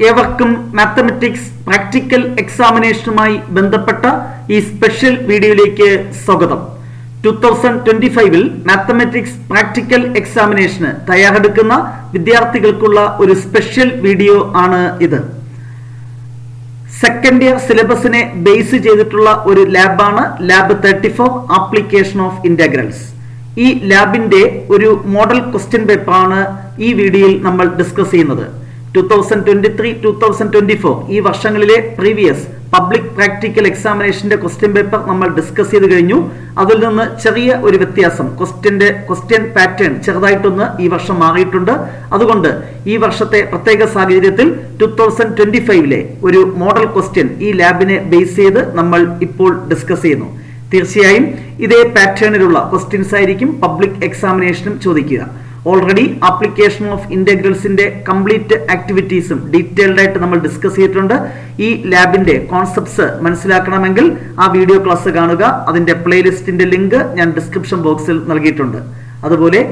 ഏവർക്കും mathematics practical എക്സാമിനേഷനുമായി ബന്ധപ്പെട്ട ഈ സ്പെഷ്യൽ വീഡിയോയിലേക്ക് സ്വാഗതം. 2025 മാത്തമാറ്റിക്സ് പ്രാക്ടിക്കൽ എക്സാമിനേഷന് തയ്യാറെടുക്കുന്ന വിദ്യാർത്ഥികൾക്കുള്ള ഒരു സ്പെഷ്യൽ വീഡിയോ ആണ് ഇത്. സെക്കൻഡ് ഇയർ സിലബസിനെ ബേസ് ചെയ്തിട്ടുള്ള ഒരു ലാബാണ് ലാബ് 34 ആപ്ലിക്കേഷൻ ഓഫ് ഇന്റഗ്രൽസ്. ഈ ലാബിന്റെ ഒരു മോഡൽ ക്വസ്റ്റ്യൻ പേപ്പറാണ് ഈ വീഡിയോയിൽ നമ്മൾ ഡിസ്കസ് ചെയ്യുന്നത്. 2023-2024 ഈ വർഷങ്ങളിലെ പ്രീവിയസ് പബ്ലിക് പ്രാക്ടിക്കൽ എക്സാമിനേഷന്റെ ക്വസ്റ്റ്യൻ പേപ്പർ നമ്മൾ ഡിസ്കസ് ചെയ്ത് കഴിഞ്ഞു. അതിൽ നിന്ന് ചെറിയ ഒരു വ്യത്യാസം, ക്വസ്റ്റ്യൻ പാറ്റേൺ ചെറുതായിട്ടൊന്ന് ഈ വർഷം മാറിയിട്ടുണ്ട്. അതുകൊണ്ട് ഈ വർഷത്തെ പ്രത്യേക സാഹചര്യത്തിൽ 2025 ഒരു മോഡൽ ക്വസ്റ്റ്യൻ ഈ ലാബിനെ ബേസ് ചെയ്ത് നമ്മൾ ഇപ്പോൾ ഡിസ്കസ് ചെയ്യുന്നു. തീർച്ചയായും ഇതേ പാറ്റേണിലുള്ള ക്വസ്റ്റ്യൻസ് ആയിരിക്കും പബ്ലിക് എക്സാമിനേഷനും ചോദിക്കുക. ഓൾറെഡി ആപ്ലിക്കേഷൻ ഓഫ് ഇന്റഗ്രൽസിന്റെ കംപ്ലീറ്റ് ആക്ടിവിറ്റീസും ഡീറ്റെയിൽഡ് ആയിട്ട് നമ്മൾ ഡിസ്കസ് ചെയ്തിട്ടുണ്ട്. ഈ ലാബിന്റെ കോൺസെപ്റ്റ്സ് മനസ്സിലാക്കണമെങ്കിൽ ആ വീഡിയോ ക്ലാസ് കാണുക. അതിന്റെ പ്ലേലിസ്റ്റിന്റെ ലിങ്ക് ഞാൻ ഡിസ്ക്രിപ്ഷൻ ബോക്സിൽ നൽകിയിട്ടുണ്ട്. അതുപോലെ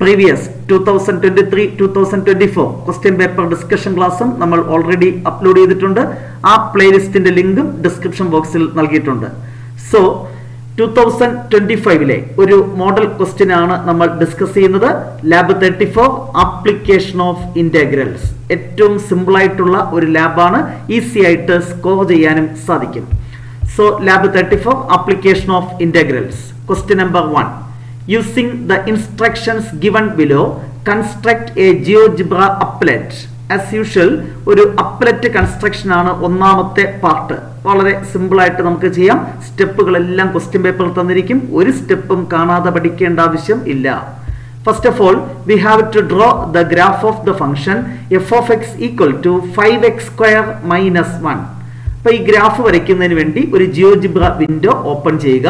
പ്രീവിയസ് 2023-2024 ക്വസ്റ്റ്യൻ പേപ്പർ ഡിസ്കഷൻ ക്ലാസ്സും നമ്മൾ ഓൾറെഡി അപ്ലോഡ് ചെയ്തിട്ടുണ്ട്. ആ പ്ലേലിസ്റ്റിന്റെ ലിങ്കും ഡിസ്ക്രിപ്ഷൻ ബോക്സിൽ നൽകിയിട്ടുണ്ട്. സോ 2025 ഒരു മോഡൽ ക്വസ്റ്റ്യൻ ആണ് നമ്മൾ ഡിസ്കസ് ചെയ്യുന്നത്. Lab 34 application of integrals. ഏറ്റവും സിമ്പിൾ ആയിട്ടുള്ള ഒരു ലാബാണ്, ഈസി ആയിട്ട് സ്കോർ ചെയ്യാനും സാധിക്കും. So lab 34 application of integrals. Question number 1. Using the instructions given below construct A GeoGebra applet. As usual ഒരു അപ്ലെറ്റ് കൺസ്ട്രക്ഷൻ ആണ് ഒന്നാമത്തെ പാർട്ട്. വളരെ സിമ്പിൾ ആയിട്ട് നമുക്ക് ചെയ്യാം. സ്റ്റെപ്പുകളെല്ലാം ക്വസ്റ്റ്യൻ പേപ്പറിൽ തന്നിരിക്കും. ഒരു സ്റ്റെപ്പും കാണാതെ പഠിക്കേണ്ട ആവശ്യം ഇല്ല. First of all we have to draw the graph of the function f of x equal to 5x² - 1. അപ്പൊ ഈ ഗ്രാഫ് വരയ്ക്കുന്നതിന് വേണ്ടി ഒരു ജിയോജിബ്ര വിൻഡോ ഓപ്പൺ ചെയ്യുക.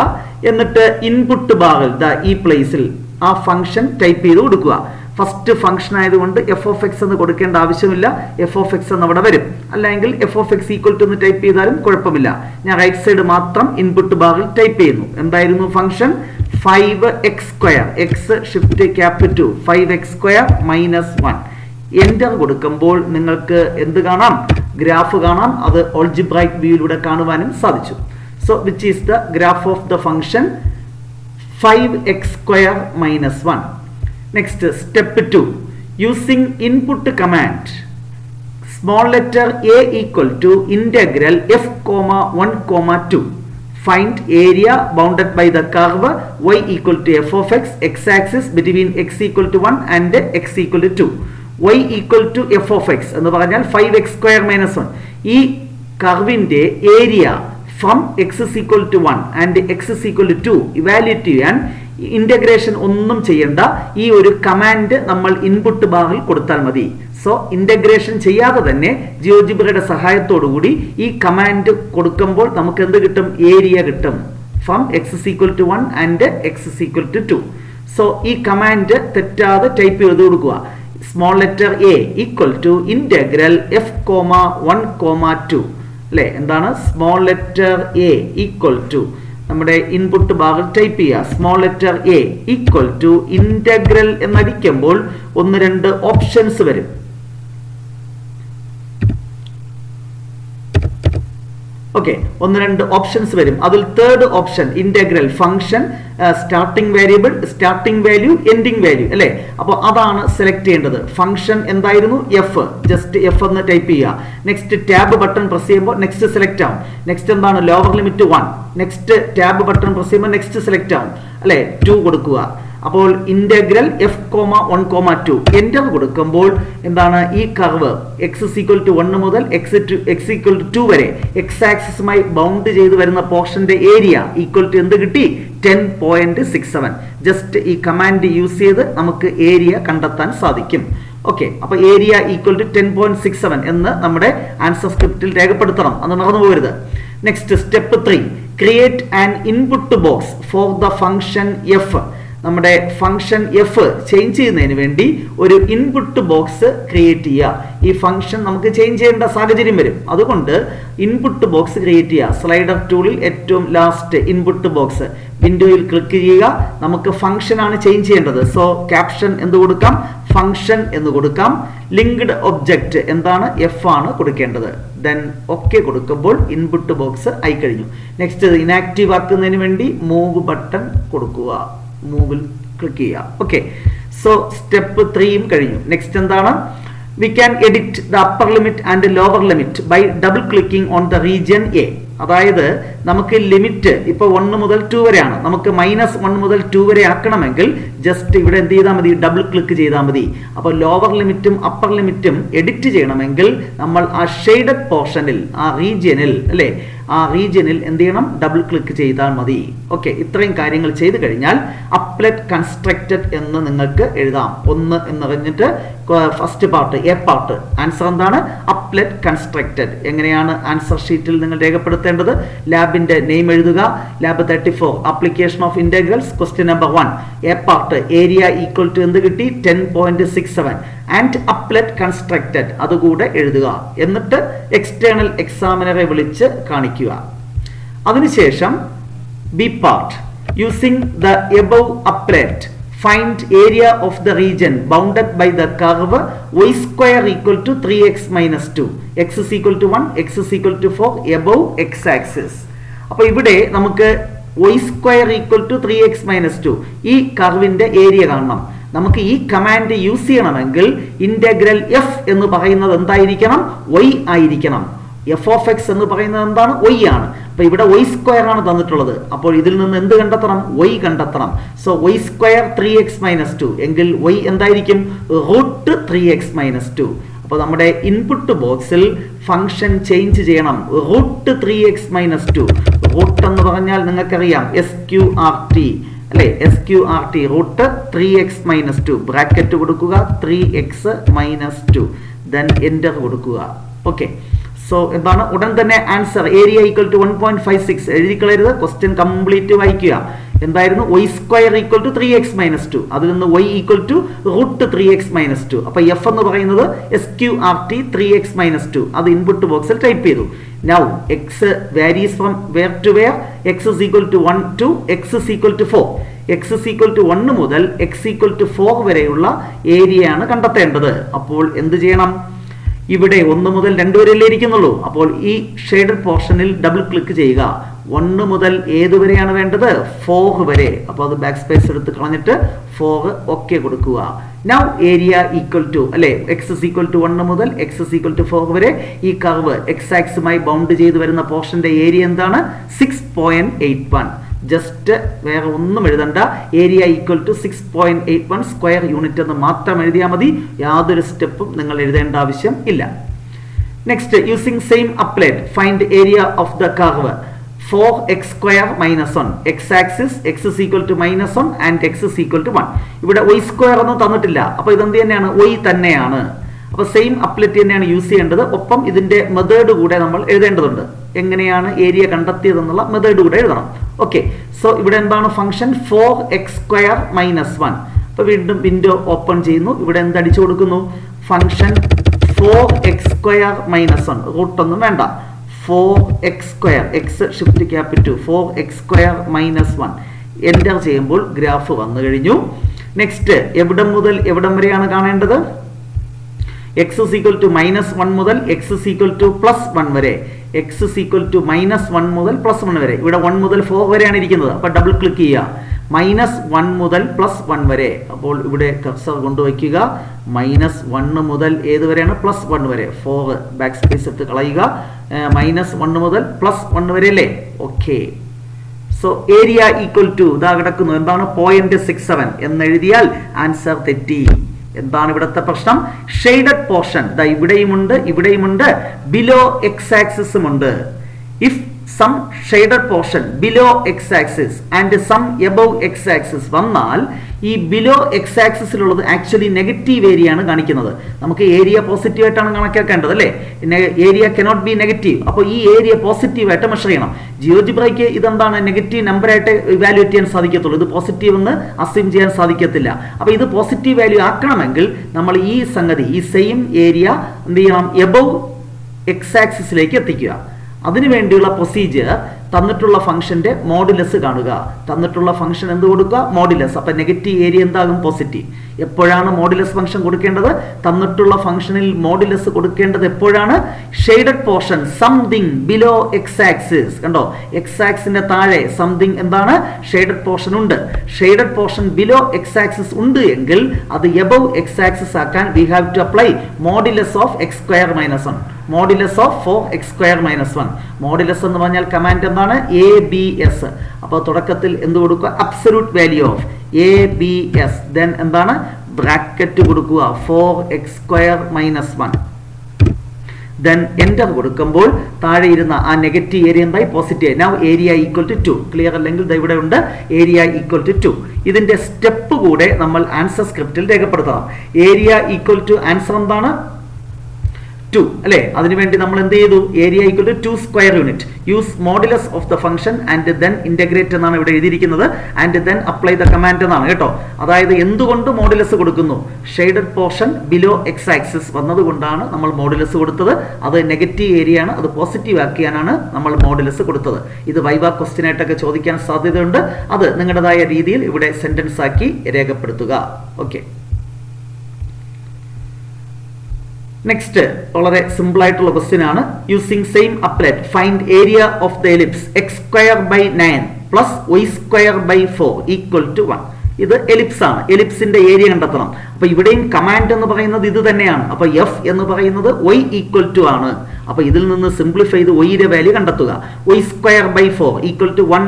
എന്നിട്ട് ഇൻപുട്ട് ബാറിൽ ഈ പ്ലേസിൽ ആ ഫംഗ്ഷൻ ടൈപ്പ് ചെയ്ത് കൊടുക്കുക. ഫസ്റ്റ് ഫംഗ്ഷൻ ആയതുകൊണ്ട് എഫ് ഓഫ് എക്സ് എന്ന് കൊടുക്കേണ്ട ആവശ്യമില്ല. എഫ് ഓഫ് എക്സ് എന്ന് അവിടെ വരും. അല്ലെങ്കിൽ f of x equal to എന്ന് ടൈപ്പ് ചെയ്താലും കുഴപ്പമില്ല. ഞാൻ റൈറ്റ് സൈഡ് മാത്രം ഇൻപുട്ട് ബാറിൽ ടൈപ്പ് ചെയ്യുന്നു. എന്തായിരുന്നു function? 5x². X shift capital 5x² - 1. Enter കൊടുക്കുമ്പോൾ നിങ്ങൾക്ക് എന്ത് കാണാം? ഗ്രാഫ് കാണാം. അത് ഓൾജിബ്രൈക് വ്യൂയിലൂടെ കാണുവാനും സാധിച്ചു. So which is the graph of the function 5x² - 1. Next, step 2. Using input command, small letter a equal to integral f, 1, 2. Find area bounded by the curve y equal to f of x, x-axis between x equal to 1 and x equal to 2. y equal to f of x എന്ന് പറഞ്ഞാൽ 5x² - 1. ഈ കർവിന്റെ area from x is equal to 1 and x is equal to 2 evaluate ചെയ്യാൻ integration ഒന്നും ചെയ്യേണ്ട. ഈ ഒരു command നമ്മൾ ഇൻപുട്ട് ബാറിൽ കൊടുത്താൽ മതി. സോ ഇന്റഗ്രേഷൻ ചെയ്യാതെ തന്നെ ജിയോജിബ്രയുടെ സഹായത്തോടുകൂടി ഈ കമാൻഡ് കൊടുക്കുമ്പോൾ നമുക്ക് എന്ത് കിട്ടും? ഏരിയ കിട്ടും. From x is equal to 1 and x is equal to 2. So ഈ കമാൻഡ് തെറ്റാതെ ടൈപ്പ് ചെയ്ത് കൊടുക്കുക. Small letter a equal to integral f, 1, 2. അല്ലെ, എന്താണ്? Small letter a equal to നമ്മുടെ ഇൻപുട്ട് ബാറിൽ ടൈപ്പ് ചെയ്യുക. Small letter a equal to integral എന്നടിക്കുമ്പോൾ 1-2 ഓപ്ഷൻസ് വരും. ഓക്കെ, 1-2 ഓപ്ഷൻസ് വരും. അതിൽ third option integral function starting variable, starting value, ending value അല്ലെ. അപ്പോൾ അതാണ് സെലക്ട് ചെയ്യേണ്ടത്. ഫംഗ്ഷൻ എന്തായിരുന്നു? എഫ്. ജസ്റ്റ് എഫ് എന്ന് ടൈപ്പ് ചെയ്യുക. നെക്സ്റ്റ് ടാബ് ബട്ടൺ പ്രസ് ചെയ്യുമ്പോൾ നെക്സ്റ്റ് സെലക്ട് ആവും. നെക്സ്റ്റ് എന്താണ്? Lower limit 1. Next tab button press ചെയ്യുമ്പോൾ നെക്സ്റ്റ് സെലക്ട് ആവും അല്ലെ. 2 കൊടുക്കുക. അപ്പോൾ ഇന്റഗ്രൽ f, 1, 2 എന്റർ കൊടുക്കുമ്പോൾ എന്താണ്? ഈ curve x is equal to 1 മുതൽ x equal to 2 വരെ x ആക്സിസുമായി ബൗണ്ട് ചെയ്ത് വരുന്ന പോർഷന്റെ ഏരിയ ഈക്വൽ ടു എന്ത് കിട്ടി? 10.67. ജസ്റ്റ് ഈ കമാൻഡ് യൂസ് ചെയ്ത് നമുക്ക് ഏരിയ കണ്ടെത്താൻ സാധിക്കും. ഓക്കെ, അപ്പൊ ഏരിയ ഈക്വൽ ടു 10.67 എന്ന് നമ്മുടെ ആൻസർ സ്ക്രിപ്റ്റിൽ രേഖപ്പെടുത്തണം. അത് മറന്നു പോകരുത്. Next step 3. Create an input box for the function f. നമ്മുടെ ഫംഗ്ഷൻ എഫ് ചേഞ്ച് ചെയ്യുന്നതിന് വേണ്ടി ഒരു ഇൻപുട്ട് ബോക്സ് ക്രിയേറ്റ് ചെയ്യുക. ഈ ഫംഗ്ഷൻ നമുക്ക് ചേഞ്ച് ചെയ്യേണ്ട സാഹചര്യം വരും. അതുകൊണ്ട് ഇൻപുട്ട് ബോക്സ് ക്രിയേറ്റ് ചെയ്യുക. സ്ലൈഡർ ടൂളിൽ ഏറ്റവും ലാസ്റ്റ് ഇൻപുട്ട് ബോക്സ് വിൻഡോയിൽ ക്ലിക്ക് ചെയ്യുക. നമുക്ക് ഫംഗ്ഷൻ ആണ് ചേഞ്ച് ചെയ്യേണ്ടത്. സോ ക്യാപ്ഷൻ എന്ത് കൊടുക്കാം? ഫംഗ്ഷൻ എന്ന് കൊടുക്കാം. ലിങ്ക്ഡ് ഒബ്ജക്റ്റ് എന്താണ്? എഫ് ആണ് കൊടുക്കേണ്ടത്. ദെൻ ഓക്കെ കൊടുക്കുമ്പോൾ ഇൻപുട്ട് ബോക്സ് ആയി കഴിഞ്ഞു. നെക്സ്റ്റ് ഇനാക്റ്റീവ് ആക്കുന്നതിന് വേണ്ടി മൂവ് ബട്ടൺ കൊടുക്കുക. മൂവിൽ ക്ലിക്ക് ചെയ്യുക. ഓക്കെ, സോ സ്റ്റെപ്പ് 3 കഴിഞ്ഞു. നെക്സ്റ്റ് എന്താണ്? We can edit the upper limit and lower limit by double clicking on the region A. അതായത് നമുക്ക് ലിമിറ്റ് ഇപ്പോൾ 1 മുതൽ 2 വരെയാണ്. നമുക്ക് -1 മുതൽ 2 വരെ ആക്കണമെങ്കിൽ ജസ്റ്റ് ഇവിടെ എന്ത് ചെയ്താൽ മതി? ഡബിൾ ക്ലിക്ക് ചെയ്താൽ മതി. അപ്പോൾ ലോവർ ലിമിറ്റും അപ്പർ ലിമിറ്റും എഡിറ്റ് ചെയ്യണമെങ്കിൽ നമ്മൾ ആ ഷെയ്ഡഡ് പോർഷനിൽ, ആ റീജിയനിൽ അല്ലേ, ആ റീജിയനിൽ എന്ത് ചെയ്യണം? ഡബിൾ ക്ലിക്ക് ചെയ്താൽ മതി. ഓക്കെ, ഇത്രയും കാര്യങ്ങൾ ചെയ്തു കഴിഞ്ഞാൽ അപ്ലെറ്റ് കൺസ്ട്രക്റ്റഡ് എന്ന് നിങ്ങൾക്ക് എഴുതാം. 1 എന്ന് പറഞ്ഞിട്ട് first part A part answer എന്താണ്? Applet constructed. എങ്ങനെയാണ് ആൻസർ ഷീറ്റിൽ നിങ്ങൾ രേഖപ്പെടുത്തേണ്ടത്? ലാബിന്റെ നെയിം എഴുതുക. Lab 34 application of integrals. Question number 1 A part area equal to എന്ത് കിട്ടി? 10.67 ആൻഡ് അപ്ലെറ്റ് കൺസ്ട്രക്റ്റഡ് അതുകൂടെ എഴുതുക. എന്നിട്ട് എക്സ്റ്റേണൽ എക്സാമിനറെ വിളിച്ച് കാണിക്കുക. അതിനുശേഷം B part using the above applet find area of the region bounded by the curve y square equal to 3x minus 2 x is equal to 1 x is equal to 4 above x axis. അപ്പോൾ ഇവിടെ നമുക്ക് y square equal to 3x minus 2 ഈ കർവിന്റെ area കാണണം. നമുക്ക് ഈ command use ചെയ്യണമെങ്കിൽ integral F എന്ന് പറയുന്നത് എന്തായിരിക്കണം? y ആയിരിക്കണം. എഫ് ഓഫ് എക്സ് എന്ന് പറയുന്നത് എന്താണ്? y ആണ്. അപ്പൊ ഇവിടെ y സ്ക്വയർ ആണ് തന്നിട്ടുള്ളത്. അപ്പോൾ ഇതിൽ നിന്ന് എന്ത് കണ്ടെത്തണം? y കണ്ടെത്തണം. So y square 3x minus 2 എങ്കിൽ y എന്തായിരിക്കും? Root 3x minus 2. അപ്പോൾ നമ്മുടെ ഇൻപുട്ട് ബോക്സിൽ ഫംഗ്ഷൻ ചേഞ്ച് ചെയ്യണം. Root 3x minus 2. റൂട്ട് എന്ന് പറഞ്ഞാൽ നിങ്ങൾക്കറിയാം SQRT അല്ലെ? SQRT root 3x minus 2. Bracket കൊടുക്കുക 3x മൈനസ് 2. ദെൻ എൻ്റർ കൊടുക്കുക. ഓക്കെ, സോ എന്താണ്? ഉടൻ തന്നെ ആൻസർ ഏരിയ ഈക്വൽ ടു 1.56 എഴുതി കളയരുത്. ക്വസ്റ്റ്യൻ കംപ്ലീറ്റ് വായിക്കുക. എന്തായിരുന്നു? y square equal to 3x minus 2. അതിൽ നിന്ന് y equal to root 3x minus 2. അപ്പൊ എഫ് എന്ന് പറയുന്നത് SQRT 3x മൈനസ് 2. അത് ഇൻപുട്ട് ബോക്സിൽ ടൈപ്പ് ചെയ്തു. Now x varies from where to where? X is equal to 1 to x is equal to 4. X is equal to 1 മുതൽ X equal to 4 വരെയുള്ള ഏരിയയാണ് കണ്ടെത്തേണ്ടത്. അപ്പോൾ എന്ത് ചെയ്യണം? ഇവിടെ 1 മുതൽ 2 വരെയല്ലേ ഇരിക്കുന്നുള്ളൂ. അപ്പോൾ ഈ ഷെയ്ഡഡ് പോർഷനിൽ ഡബിൾ ക്ലിക്ക് ചെയ്യുക. 1 മുതൽ ഏതുവരെയാണ് വേണ്ടത്? 4 വരെ. അപ്പോൾ അത് ബാക്ക് സ്പേസ് എടുത്ത് കളഞ്ഞിട്ട് 4 ഓക്കെ കൊടുക്കുക. നൗ ഏരിയ ഈക്വൽ ടു അല്ലെ, എക്സ് ഇസ് ഈക്വൽ ടു 1 മുതൽ എക്സ് ഇസ് ഈക്വൽ ടു 4 വരെ ഈ കർവ് എക്സ് ആക്സുമായി ബൗണ്ട് ചെയ്ത് വരുന്ന പോർഷന്റെ ഏരിയ എന്താണ്? 6.81. ജസ്റ്റ് വേറെ ഒന്നും എഴുതണ്ട. Area equal to 6.81 square unit എന്ന് മാത്രം എഴുതിയാൽ മതി. യാതൊരു സ്റ്റെപ്പും നിങ്ങൾ എഴുതേണ്ട ആവശ്യം ഇല്ല. Next using same applied find area of the curve 4x square minus 1 x axis x is equal to -1 and x is equal to 1. ഇവിടെ y സ്ക്വയർ ഒന്നും തന്നിട്ടില്ല. അപ്പൊ ഇതെന്ത് തന്നെയാണ്? y തന്നെയാണ്. അപ്പൊ സെയിം അപ്ലറ്റ് തന്നെയാണ് യൂസ് ചെയ്യേണ്ടത്. ഒപ്പം ഇതിന്റെ മെത്തേഡ് കൂടെ നമ്മൾ എഴുതേണ്ടതുണ്ട്. എങ്ങനെയാണ് ഏരിയ കണ്ടെത്തിയതെന്നുള്ള മെത്തേഡ് കൂടെ എഴുതണം. ഓക്കെ, സോ ഇവിടെ എന്താണ് ഫംഗ്ഷൻ? 4x square minus 1. അപ്പൊ വീണ്ടും വിൻഡോ ഓപ്പൺ ചെയ്യുന്നു. ഇവിടെ എന്ത് അടിച്ചു കൊടുക്കുന്നു? Function 4x square minus 1. റൂട്ടൊന്നും വേണ്ട. 4x square, X shift capital 4x square minus 1. Enter ചെയ്യുമ്പോൾ ഗ്രാഫ് വന്നു കഴിഞ്ഞു. നെക്സ്റ്റ് എവിടം മുതൽ എവിടം വരെയാണ് കാണേണ്ടത്? എക്സ് ഇസ് ഈക്വൽ ടു -1 മുതൽ എക്സ് ഇസ് ഈക്വൽ ടു +1 വരെ. എക്സ് ഇസ് ഈക്വൽ ടു -1 മുതൽ +1 വരെ. ഇവിടെ 1 മുതൽ 4 വരെയാണ് ഇരിക്കുന്നത്. അപ്പൊ ഡബിൾ ക്ലിക്ക് ചെയ്യുക. -1 മുതൽ +1 വരെ. അപ്പോൾ ഇവിടെ കർസർ കൊണ്ടുവയ്ക്കുക. -1 മുതൽ ഏത് വരെയാണ്? +1 വരെ. 4 ബാക്ക് സ്പേസ് എടുത്ത് കളയുക. -1 മുതൽ +1 വരെ അല്ലേ? Okay, so area equal to ഇതാ കിടക്കുന്നു. എന്താണ്? 0.67 എന്നെഴുതിയാൽ ആൻസർ തെറ്റി. എന്താണ് ഇവിടുത്തെ പ്രശ്നം? ഷെയ്ഡഡ് പോർഷൻ ഇവിടെയുമുണ്ട്, ഇവിടെയുമുണ്ട്, ബിലോ എക്സ് ആക്സിസും ഉണ്ട്. If some shaded portion below X axis and some above X axis വന്നാൽ ഈ ബിലോ എക്സ് ആക്സിസിലുള്ളത് ആക്ച്വലി നെഗറ്റീവ് ഏരിയ ആണ് കാണിക്കുന്നത്. നമുക്ക് ഏരിയ പോസിറ്റീവ് ആയിട്ടാണ് കണക്കാക്കേണ്ടത് അല്ലേ. Area cannot be negative. അപ്പോൾ ഈ ഏരിയ പോസിറ്റീവ് ആയിട്ട് മെഷർ ചെയ്യണം. ജിയോജിബ്രയ്ക്ക് ഇതെന്താണ് നെഗറ്റീവ് നമ്പറായിട്ട് ഇവാലുവേറ്റ് ചെയ്യാൻ സാധിക്കത്തുള്ളൂ. ഇത് പോസിറ്റീവ് എന്ന് അസ്യൂം ചെയ്യാൻ സാധിക്കത്തില്ല. അപ്പോൾ ഇത് പോസിറ്റീവ് വാല്യൂ ആക്കണമെങ്കിൽ നമ്മൾ ഈ സംഗതി ഈ സെയിം ഏരിയ എന്ത് ചെയ്യണം, എബവ് എക്സ് ആക്സിസിലേക്ക് എത്തിക്കുക. അതിനുവേണ്ടിയുള്ള പ്രൊസീജിയർ തന്നിട്ടുള്ള ഫംഗ്ഷന്റെ മോഡുലസ് കാണുക. തന്നിട്ടുള്ള ഫംഗ്ഷൻ എന്ത് കൊടുക്കുക, മോഡുലസ്. അപ്പൊ നെഗറ്റീവ് ഏരിയ എന്താകും, പോസിറ്റീവ്. എപ്പോഴാണ് മോഡുലസ് ഫംഗ്ഷൻ കൊടുക്കേണ്ടത്, തന്നിട്ടുള്ള ഫംഗ്ഷനിൽ മോഡുലസ് കൊടുക്കേണ്ടത് എപ്പോഴാണ്, shaded portion something below X axis. കണ്ടോ, എക്സ് ആക്സിന്റെ താഴെ സംതിങ് എന്താണ്, ഷെയ്ഡഡ് പോർഷൻ ഉണ്ട്. Shaded portion below X axis ഉണ്ട് എങ്കിൽ അത് എബവ് എക്സ് ആക്സിസ് ആക്കാൻ we have to apply modulus of x square minus 1. Modulus of 4x² - 1. Modulus എന്ന് പറഞ്ഞാൽ കമാൻഡ് എന്താണ്, ABS. അപ്പോൾ തുടക്കത്തിൽ എന്ത് കൊടുക്കുക, absolute value of ABS. Then എന്താണ്, ബ്രാക്കറ്റ് കൊടുക്കുക 4x² - 1. ദെൻ എൻ്റർ കൊടുക്കുമ്പോൾ താഴെ ഇരുന്ന ആ നെഗറ്റീവ് ഏരിയ എന്തായി, positive. Now area equal to 2. Clear അല്ലെങ്കിൽ ഇവിടെ ഉണ്ട് ഏരിയ ഈക്വൽ ടു 2. ഇതിന്റെ സ്റ്റെപ്പ് കൂടെ നമ്മൾ ആൻസർ സ്ക്രിപ്റ്റിൽ രേഖപ്പെടുത്തണം. ഏരിയ ഈക്വൽ ടു ആൻസർ എന്താണ്, 2 അല്ലേ. അതിനുവേണ്ടി നമ്മൾ എന്ത് ചെയ്തു, area equal to 2 square unit. Use modulus of the function and then integrate എന്നാണ് ഇവിടെ എഴുതിയിരിക്കുന്നത്. And then apply the command എന്നാണ് കേട്ടോ. അതായത് എന്തുകൊണ്ട് മോഡുലസ് കൊടുക്കുന്നു, shaded portion below X axis വന്നതുകൊണ്ടാണ് നമ്മൾ മോഡുലസ് കൊടുത്തത്. അത് നെഗറ്റീവ് ഏരിയ ആണ്, അത് പോസിറ്റീവ് ആക്കിയാനാണ് നമ്മൾ മോഡുലസ് കൊടുത്തത്. ഇത് വൈവ ക്വസ്റ്റ്യൻ ആയിട്ടൊക്കെ ചോദിക്കാൻ സാധ്യതയുണ്ട്. അത് നിങ്ങളുടേതായ രീതിയിൽ ഇവിടെ സെന്റൻസ് ആക്കി രേഖപ്പെടുത്തുക. ഓക്കെ, നെക്സ്റ്റ് വളരെ സിമ്പിൾ ആയിട്ടുള്ള ക്വസ്റ്റ്യൻ ആണ്. Using same applet find area of the ellipse x² / 9 + y² / 4 = 1. ഇത് എലിപ്സ് ആണ്. എലിപ്സിന്റെ ഏരിയ കണ്ടെത്തണം. അപ്പൊ ഇവിടെയും കമാൻഡ് എന്ന് പറയുന്നത് ഇത് തന്നെയാണ്. അപ്പൊ എഫ് എന്ന് പറയുന്നത് y = ആണ്. അപ്പൊ ഇതിൽ നിന്ന് സിംപ്ലിഫൈ ചെയ്ത് y-യുടെ വാല്യൂ കണ്ടെത്തുക. y² / 4 = 1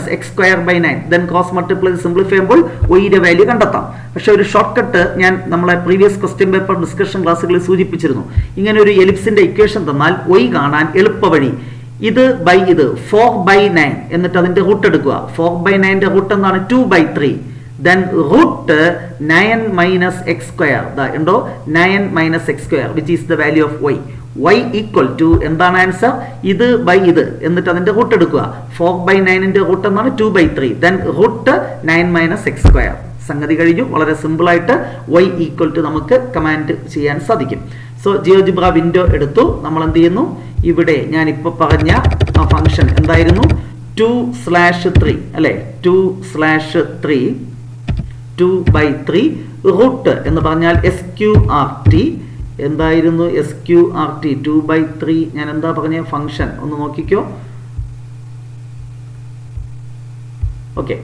- x² / 9. Then cross multiply simplify ചെയ്യുമ്പോൾ y-യുടെ വാല്യൂ കണ്ടെത്താം. പക്ഷെ ഒരു ഷോർട്ട് കട്ട് ഞാൻ നമ്മളെ പ്രീവിയസ് ക്വസ്റ്റ്യൻ പേപ്പർ ഡിസ്കഷൻ ക്ലാസ്സുകളിൽ സൂചിപ്പിച്ചിരുന്നു. ഇങ്ങനെ ഒരു എലിപ്സിന്റെ ഇക്വേഷൻ തന്നാൽ y കാണാൻ എളുപ്പ വഴി ഇത് ബൈ ഇത് 4/9 എന്നിട്ട് അതിന്റെ റൂട്ട് എടുക്കുക. 4/9ന്റെ റൂട്ട് എന്താണ്, 2/3. then root 9 - x². ഉണ്ടോ, 9 - x², which is the value of y. y = എന്താണ് ആൻസർ, ഇത് ബൈ ഇത് എന്നിട്ട് അതിന്റെ റൂട്ട് എടുക്കുക. 4/9ന്റെ റൂട്ട് എന്താണ്, 2/3. then root 9 - x². സംഗതി കഴിഞ്ഞു. വളരെ സിമ്പിൾ ആയിട്ട് y = നമുക്ക് കമാൻഡ് ചെയ്യാൻ സാധിക്കും. സോ ജിയോജിബ്ര വിൻഡോ എടുത്തു. നമ്മൾ എന്ത് ചെയ്യുന്നു, ഇവിടെ ഞാൻ ഇപ്പോൾ പറഞ്ഞ ആ ഫംഗ്ഷൻ എന്തായിരുന്നു, 2/3 അല്ലെ, 2/3 2/3 റൂട്ട് എന്ന് പറഞ്ഞാൽ SQRT. എന്തായിരുന്നു SQRT, 2/3. ഞാൻ എന്താ പറഞ്ഞ ഫംഗ്ഷൻ ഒന്ന് നോക്കിക്കോ. ഓക്കെ,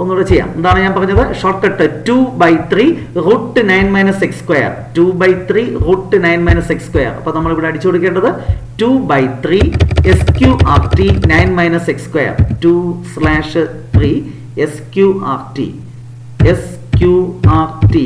ഒന്നുകൂടെ ചെയ്യാം. എന്താണ് ഞാൻ പറഞ്ഞത്, short cut 2/3 root 9 - x². 2/3 root 9 - x². അപ്പൊ നമ്മൾ ഇവിടെ അടിച്ചു കൊടുക്കേണ്ടത് 2/3 SQRT 9 - x². 2/3 SQRT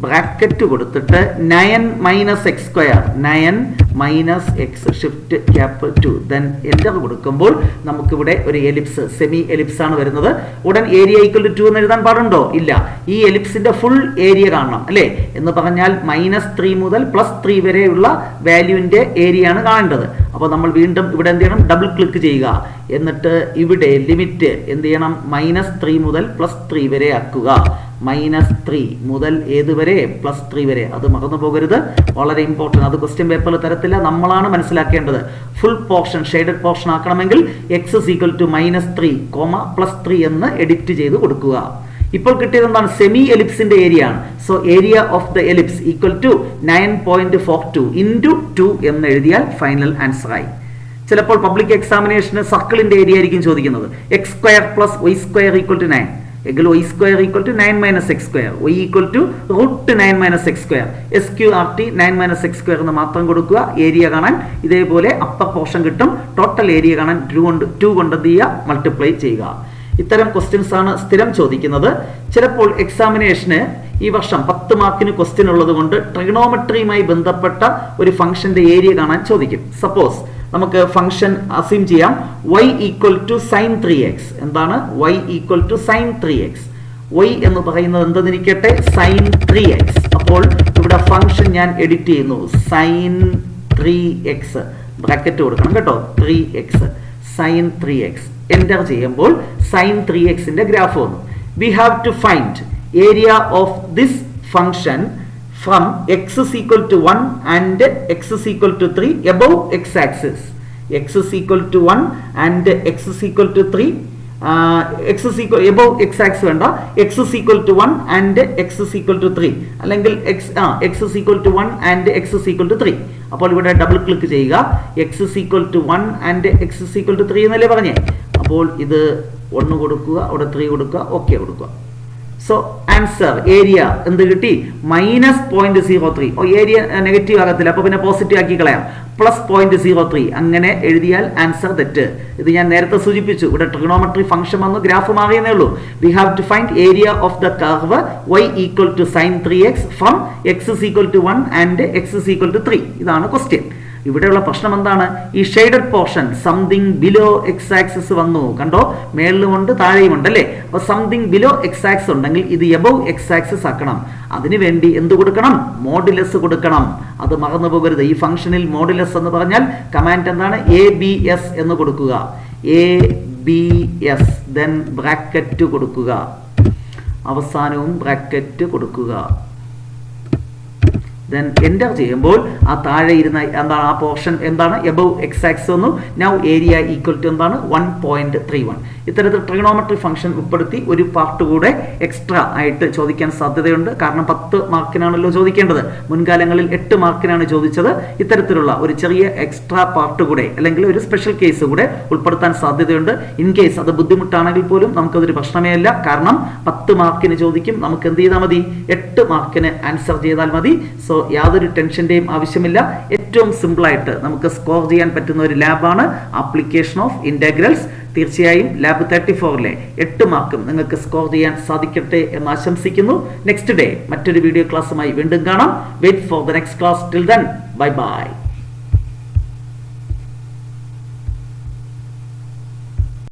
ബ്രാക്കറ്റ് കൊടുത്തിട്ട് 9 - x². 9 - x shift cap 2. Then enter കൊടുക്കുമ്പോൾ നമുക്കിവിടെ ഒരു എലിപ്സ്, സെമി എലിപ്സ് ആണ് വരുന്നത്. ഉടൻ ഏരിയ = 2 എന്ന് എഴുതാൻ പാടുണ്ടോ, ഇല്ല. ഈ എലിപ്സിന്റെ ഫുൾ ഏരിയ കാണണം അല്ലേ. എന്ന് പറഞ്ഞാൽ -3 മുതൽ +3 വരെയുള്ള വാല്യൂവിന്റെ ഏരിയ ആണ് കാണേണ്ടത്. അപ്പോൾ നമ്മൾ വീണ്ടും ഇവിടെ എന്ത് ചെയ്യണം, ഡബിൾ ക്ലിക്ക് ചെയ്യുക. എന്നിട്ട് ഇവിടെ ലിമിറ്റ് എന്ത് ചെയ്യണം, -3 മുതൽ +3 വരെ ആക്കുക. -3 മുതൽ ഏതുവരെ, +3 വരെ. അത് മറന്നു പോകരുത്, വളരെ ഇമ്പോർട്ടൻ്റ്. അത് ക്വസ്റ്റ്യൻ പേപ്പറിൽ തരത്തില്ല, നമ്മളാണ് മനസ്സിലാക്കേണ്ടത്. ഫുൾ പോർഷൻ ഷെയ്ഡഡ് പോർഷൻ ആക്കണമെങ്കിൽ x = -3, +3 എന്ന് എഡിറ്റ് ചെയ്ത് കൊടുക്കുക. ഇപ്പോൾ കിട്ടിയത് എന്താണ്, സെമി എലിപ്സിന്റെ ഏരിയ ആണ്. So area of the ellipse = 9.42 × 2 എന്ന് എഴുതിയാൽ ഫൈനൽ ആൻസർ ആയി. ചിലപ്പോൾ പബ്ലിക് എക്സാമിനേഷന് സർക്കിളിന്റെ ഏരിയ ആയിരിക്കും ചോദിക്കുന്നത്. x² + y² = 9 എങ്കിൽ y² = 9 - x². y = root 9 - x². SQRT 9 - x² എന്ന് മാത്രം കൊടുക്കുക. ഏരിയ കാണാൻ ഇതേപോലെ അപ്പർ പോർഷൻ കിട്ടും. ടോട്ടൽ ഏരിയ കാണാൻ 2 കൊണ്ട് മൾട്ടിപ്ലൈ ചെയ്യുക. ഇത്തരം ക്വസ്റ്റ്യൻസ് ആണ് സ്ഥിരം ചോദിക്കുന്നത്. ചിലപ്പോൾ എക്സാമിനേഷന് ഈ വർഷം 10 മാർക്കിന് ക്വസ്റ്റ്യൻ ഉള്ളത് കൊണ്ട് ട്രിഗണോമെട്രിയുമായി ബന്ധപ്പെട്ട ഒരു ഫംഗ്ഷന്റെ ഏരിയ കാണാൻ ചോദിക്കും. സപ്പോസ് നമുക്ക് ഫംഗ്ഷൻ അസ്യൂം ചെയ്യാം y = sin 3x. എന്താണ്, y = sin 3x. y എന്ന് പറയുന്നത് എന്തെന്നിരിക്കട്ടെ sin 3x. അപ്പോൾ ഇവിടെ ഫംഗ്ഷൻ ഞാൻ എഡിറ്റ് ചെയ്യുന്നു, sin 3x ബ്രാക്കറ്റ് കൊടുക്കണം കേട്ടോ, 3x sin 3x എൻ്റർ ചെയ്യുമ്പോൾ sin 3x ന്റെ ഗ്രാഫ് വന്നു. We have to find area of this function from x is equal to 1 and x is equal to 3 above x axis. X is equal to 1 and x is equal to 3 x is equal above x axis വേണ്ട, x is equal to 1 and x is equal to 3 അല്ലെങ്കിൽ x is equal to 1 and x is equal to 3. അപ്പോൾ ഇവിടെ double click ചെയ്യുക, x is equal to 1 and x is equal to 3 എന്നല്ലേ പറഞ്ഞേ. അപ്പോൾ ഇത് 1 കൊടുക്കുക, അവിടെ 3 കൊടുക്കുക, ഓക്കെ കൊടുക്കുക. സോ ആൻസർ ഏരിയ എന്ത് കിട്ടി? -0.03. ഏരിയ നെഗറ്റീവ് ആകത്തില്ല, അപ്പൊ പിന്നെ പോസിറ്റീവ് ആക്കി കളയാം, +0.03. അങ്ങനെ എഴുതിയാൽ ആൻസർ തെറ്റ്. ഇത് ഞാൻ നേരത്തെ സൂചിപ്പിച്ചു, ഇവിടെ ട്രിഗണോമെട്രി ഫംഗ്ഷൻ വന്നു, ഗ്രാഫ് മാറിയെന്നേ ഉള്ളൂ. We have to find area of the curve y equal to sin 3x from x is equal to 1 and x is equal to 3. ഇതാണ് ക്വസ്റ്റ്യൻ. ഇവിടെയുള്ള പ്രശ്നം എന്താണ്? ഈ shaded portion something below X axis വന്നു, കണ്ടോ, മേളിലുമുണ്ട് താഴെയുമുണ്ട് അല്ലേ. അപ്പൊ സംതിങ് ബിലോ എക്സ് ആക്സിസ് ഉണ്ടെങ്കിൽ ഇത് എബവ് എക്സ് ആക്സിസ് ആക്കണം. അതിനുവേണ്ടി എന്ത് കൊടുക്കണം? മോഡുലസ് കൊടുക്കണം. അത് മറന്നു പോകരുത്. ഈ ഫംഗ്ഷനിൽ മോഡുലസ് എന്ന് പറഞ്ഞാൽ കമാൻഡ് എന്താണ്? ABS എന്ന് കൊടുക്കുക, ABS ദെൻ ബ്രാക്കറ്റ് കൊടുക്കുക, അവസാനവും ബ്രാക്കറ്റ് കൊടുക്കുക. ദെൻ എൻ്റർ ചെയ്യുമ്പോൾ ആ താഴെ ഇരുന്ന എന്താണ് ആ പോർഷൻ എന്താണ്? എബവ് എക്സ് ആക്സിസ് വന്നു. നൗ ഏരിയ ഈക്വൽ ടു എന്താണ്? 1.31. ഇത്തരത്തിൽ ട്രിഗണോമെട്രി ഫംഗ്ഷൻ ഉൾപ്പെടുത്തി ഒരു പാർട്ട് കൂടെ എക്സ്ട്രാ ആയിട്ട് ചോദിക്കാൻ സാധ്യതയുണ്ട്. കാരണം 10 മാർക്കിനാണല്ലോ ചോദിക്കേണ്ടത്. മുൻകാലങ്ങളിൽ 8 മാർക്കിനാണ് ചോദിച്ചത്. ഇത്തരത്തിലുള്ള ഒരു ചെറിയ എക്സ്ട്രാ പാർട്ട് കൂടെ അല്ലെങ്കിൽ ഒരു സ്പെഷ്യൽ കേസ് കൂടെ ഉൾപ്പെടുത്താൻ സാധ്യതയുണ്ട്. ഇൻ കേസ് അത് ബുദ്ധിമുട്ടാണെങ്കിൽ പോലും നമുക്കതൊരു പ്രശ്നമേ അല്ല. കാരണം 10 മാർക്കിന് ചോദിക്കും, നമുക്ക് എന്ത് ചെയ്താൽ മതി? 8 മാർക്കിന് ആൻസർ ചെയ്താൽ മതി. സോ യാതൊരു ടെൻഷന്റെയും ആവശ്യമില്ല. ഏറ്റവും സിമ്പിളായിട്ട് നമുക്ക് സ്കോർ ചെയ്യാൻ പറ്റുന്ന ഒരു ലാബാണ് ആപ്ലിക്കേഷൻ ഓഫ് ഇന്റഗ്രൽസ്. തീർച്ചയായും ലാബ് 34-ലെ 8 മാർക്കും നിങ്ങൾക്ക് സ്കോർ ചെയ്യാൻ സാധിക്കട്ടെ എന്ന് ആശംസിക്കുന്നു. നെക്സ്റ്റ് ഡേ മറ്റൊരു വീഡിയോ ക്ലാസ്സുമായി വീണ്ടും കാണാം. Wait for the next class. Till then bye by.